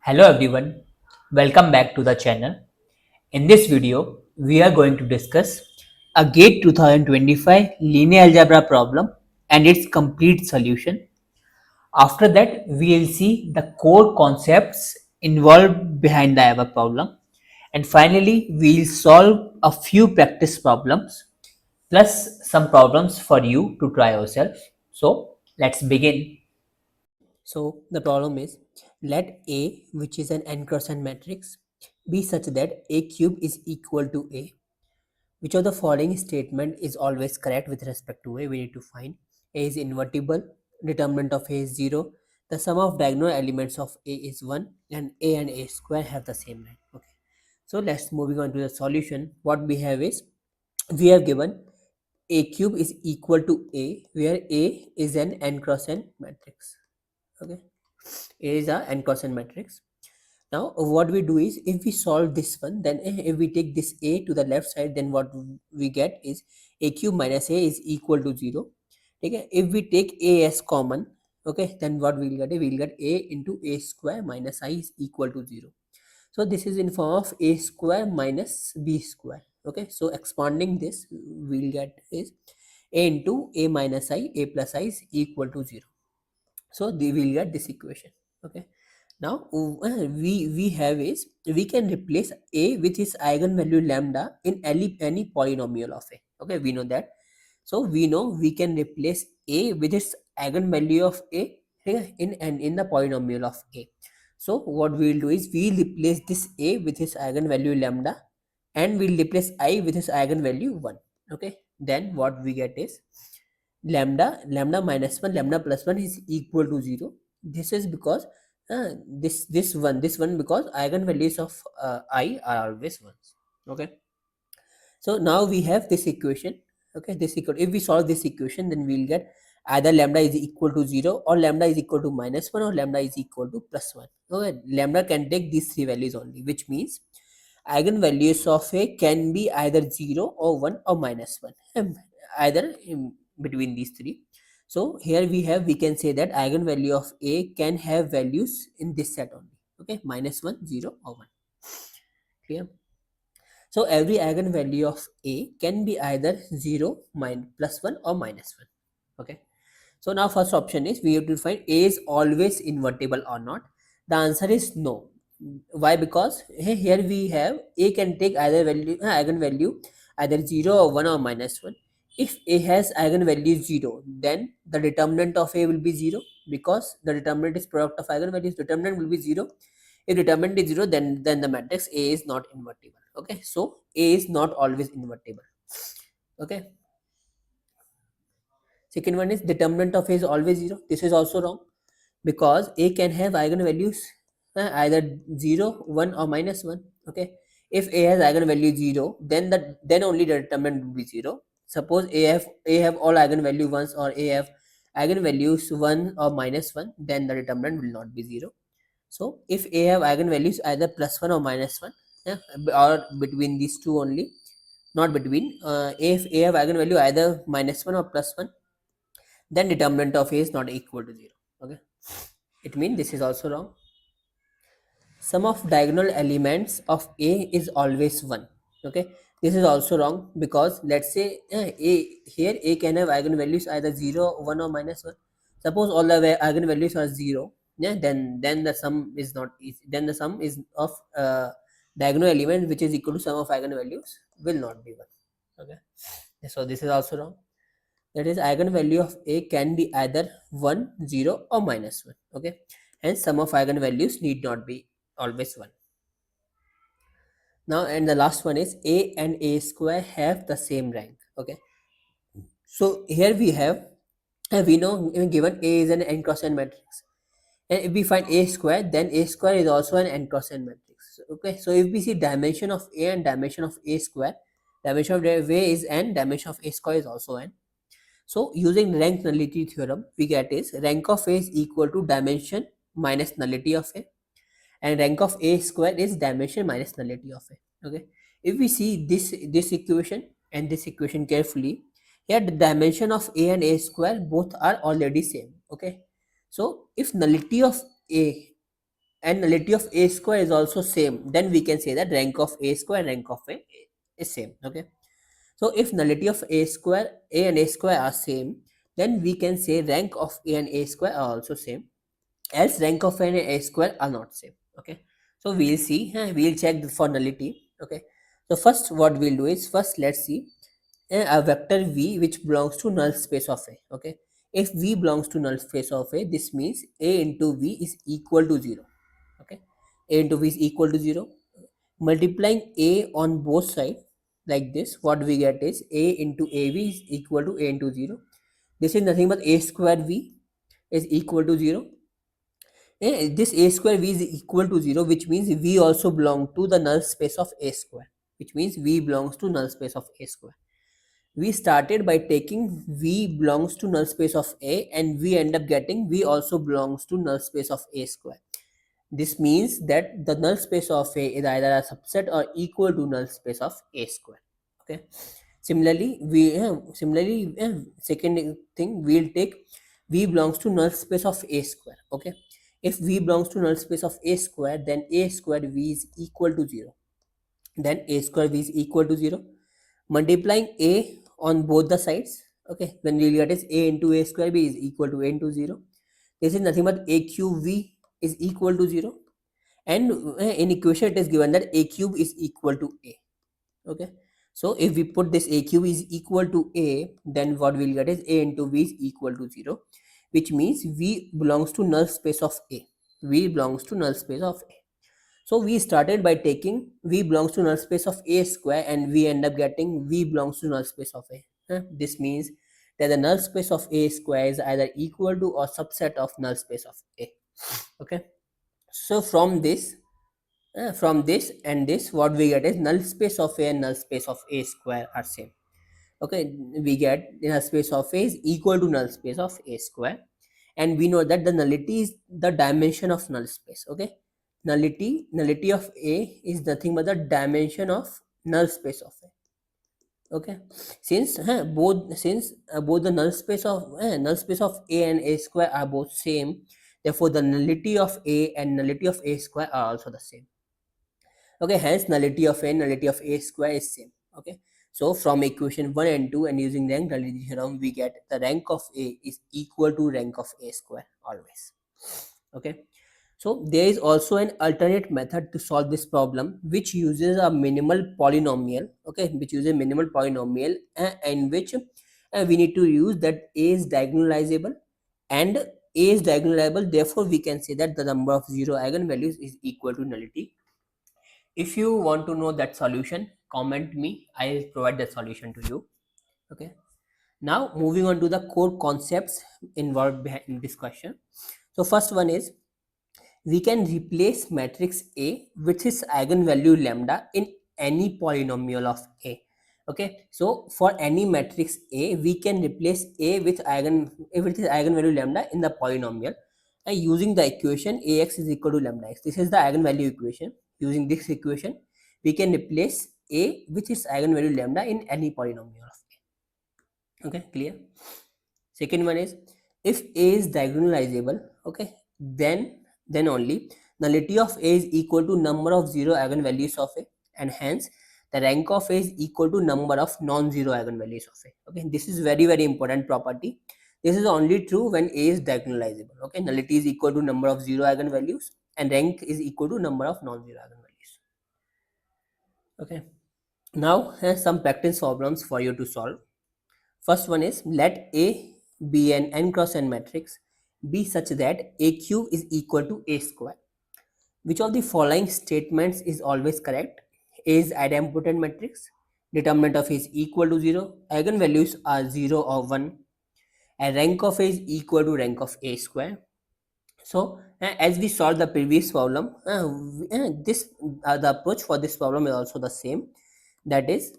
Hello everyone, welcome back to the channel. In this video, we are going to discuss a GATE 2025 linear algebra problem and its complete solution. After that, we will see the core concepts involved behind the above problem. And finally, we will solve a few practice problems plus some problems for you to try yourself. So, let's begin. So the problem is, let A, which is an n cross n matrix, be such that A cube is equal to A. Which of the following statement is always correct with respect to A? We need to find. A is invertible, determinant of A is 0, the sum of diagonal elements of A is 1, and A and A square have the same rank. Okay. So let's moving on to the solution. What we have is, we have given A cube is equal to A, where A is an n cross n matrix. Okay, A is a n cross n matrix. Now what we do is, if we solve this one, then if we take this A to the left side, then what we get is A cube minus A is equal to 0. Okay, if we take A as common, okay, then what we'll get, we'll get A into A square minus I is equal to 0. So this is in form of A square minus B square. Okay, so expanding this, we'll get is A into A minus I, A plus I is equal to 0. So they will get this equation. Okay, now we have is, we can replace A with its eigenvalue lambda in any polynomial of A. Okay, we know that. So we know we can replace A with its eigenvalue of A, okay, in the polynomial of A. So what we will do is, we will replace this A with its eigenvalue lambda, and we'll replace I with its eigenvalue 1. Okay, then what we get is lambda minus 1 lambda plus 1 is equal to 0. This is because this one because eigenvalues of I are always ones. Okay, so now we have this equation. Okay, this equal, if we solve this equation, then we'll get either lambda is equal to 0, or lambda is equal to minus 1, or lambda is equal to plus 1. Okay, lambda can take these three values only, which means eigenvalues of A can be either 0 or 1 or minus 1, either in between these three. So here we can say that eigenvalue of A can have values in this set only. Okay, minus 1, 0 or 1. Clear? So every eigenvalue of A can be either 0, plus 1 or minus 1. Okay, so now first option is, we have to find A is always invertible or not. The answer is no. Why? Because here we have A can take either value, eigenvalue either 0 or 1 or minus 1. If A has eigenvalue 0, then the determinant of A will be 0, because the determinant is product of eigenvalues. Determinant will be 0. If determinant is 0, then the matrix A is not invertible. Okay, so A is not always invertible. Okay, second one is, determinant of A is always 0. This is also wrong, because A can have eigenvalues either 0, 1 or minus 1. Okay, if A has eigenvalue 0, then only the determinant will be 0. Suppose A have all eigenvalue 1s, or A have eigenvalues 1 or minus 1, then the determinant will not be 0. So if A have eigenvalues either plus 1 or minus 1, yeah, or between these two only, not between, if A have eigenvalue either minus 1 or plus 1, then determinant of A is not equal to 0. Okay, it means this is also wrong. Sum of diagonal elements of A is always 1. Okay, this is also wrong, because let's say A can have eigenvalues either 0, 1 or minus 1. Suppose all the eigenvalues are 0, yeah, then the sum is not then the sum is of diagonal element which is equal to sum of eigenvalues will not be 1. Okay, so this is also wrong. That is, eigenvalue of A can be either 1, 0 or minus 1. Okay, hence sum of eigenvalues need not be always 1. Now, and the last one is, A and A square have the same rank. Okay, so here we have, we know, given A is an n cross n matrix, and if we find A square, then A square is also an n cross n matrix. Okay, so if we see dimension of A and dimension of A square, dimension of A is n, dimension of A square is also n. So using rank nullity theorem, we get is, rank of A is equal to dimension minus nullity of A, and rank of A square is dimension minus nullity of A. Okay, if we see this equation and this equation carefully, here the dimension of A and A square both are already same. Okay, so if nullity of A and nullity of a square is also same, then we can say that rank of a square and rank of a is same. Okay, so if nullity of a square, a and a square are same, then we can say rank of a and a square are also same, else rank of a and a square are not same. Okay, so we'll see, we'll check for nullity. Okay, so first what we'll do is, first let's see a vector v which belongs to null space of a. Okay, if v belongs to null space of a, this means a into v is equal to 0. Okay, a into v is equal to 0. Multiplying a on both sides like this, what we get is a into av is equal to a into 0. This is nothing but a square v is equal to 0. This a square v is equal to 0, which means v also belong to the null space of a square, which means v belongs to null space of a square. We started by taking v belongs to null space of a, and we end up getting v also belongs to null space of a square. This means that the null space of a is either a subset or equal to null space of a square. Okay, similarly, second thing, we'll take v belongs to null space of a square. Okay, if v belongs to null space of a square, then a square v is equal to 0. Then a square v is equal to 0. Multiplying a on both the sides, okay, then we'll get is a into a square b is equal to a into 0. This is nothing but a cube v is equal to 0, and in equation it is given that a cube is equal to a. Okay, so if we put this a cube is equal to a, then what we'll get is a into v is equal to 0, which means v belongs to null space of a. V belongs to null space of a. So we started by taking v belongs to null space of a square, and we end up getting v belongs to null space of a. This means that the null space of a square is either equal to or subset of null space of a. Okay, so from this and this, what we get is null space of a and null space of a square are same. Okay, we get null space of a is equal to null space of a square, and we know that the nullity is the dimension of null space. Okay, nullity of a is nothing but the dimension of null space of a. Okay, both the null space of a and a square are both same, therefore the nullity of a and nullity of a square are also the same. Okay, hence nullity of a and nullity of a square is same. Okay, so from equation 1 and 2 and using rank nullity theorem, we get the rank of a is equal to rank of a square always. Okay, so there is also an alternate method to solve this problem, which uses a minimal polynomial. Okay, which uses a minimal polynomial, in which we need to use that a is diagonalizable, and a is diagonalizable, therefore we can say that the number of zero eigenvalues is equal to nullity. If you want to know that solution, comment me, I'll provide the solution to you. Okay, now moving on to the core concepts involved in this question. So first one is, we can replace matrix A with its eigenvalue lambda in any polynomial of A. Okay, so for any matrix A, we can replace A with its eigenvalue lambda in the polynomial, and using the equation Ax is equal to lambda x. This is the eigenvalue equation. Using this equation, we can replace A with its eigenvalue lambda in any polynomial of A. Okay, clear? Second one is, if A is diagonalizable, okay, then only nullity of A is equal to number of zero eigenvalues of A, and hence the rank of A is equal to number of non-zero eigenvalues of A. Okay, this is very important property. This is only true when A is diagonalizable. Okay, nullity is equal to number of zero eigenvalues, and rank is equal to number of non-zero eigenvalues. Okay, now here's some practice problems for you to solve. First one is, let A be an n cross n matrix be such that a cube is equal to a square. Which of the following statements is always correct? A is idempotent matrix. Determinant of A is equal to 0. Eigenvalues are 0 or 1. And rank of A is equal to rank of A square. So as we solved the previous problem, the approach for this problem is also the same. That is,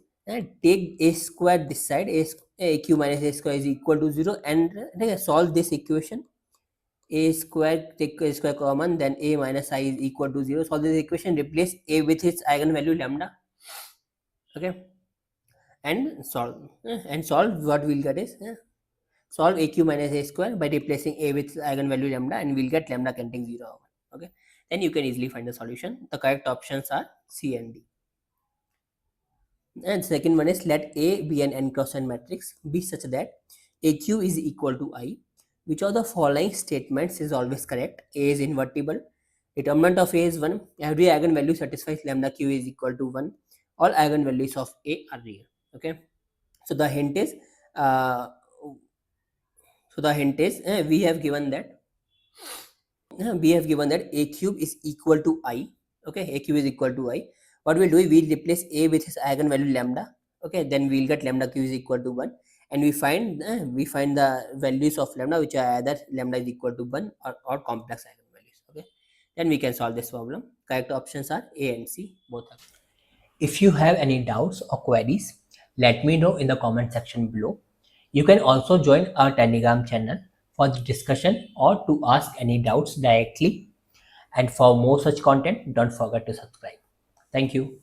take a square this side, a cube minus a square is equal to 0, and solve this equation. A square, take a square common, then a minus I is equal to 0. Solve this equation, replace a with its eigenvalue lambda. Okay, and solve. What we'll get is, solve a cube minus a square by replacing a with eigenvalue lambda, and we'll get lambda containing 0. Okay, then you can easily find the solution. The correct options are C and D. And second one is let A be an n cross n matrix be such that AQ is equal to I. Which of the following statements is always correct? A is invertible. Determinant of A is 1. Every eigenvalue satisfies lambda q is equal to 1. All eigenvalues of A are real. Okay. So the hint is we have given that a cube is equal to I. Okay, a cube is equal to I. What we'll do is we'll replace a with its eigenvalue lambda. Okay, then we'll get lambda q is equal to 1, and we find the values of lambda which are either lambda is equal to 1 or complex eigenvalues. Okay, then we can solve this problem. Correct options are A and C, both are. If you have any doubts or queries, let me know in the comment section below. You can also join our Telegram channel for the discussion or to ask any doubts directly. And for more such content, don't forget to subscribe. Thank you.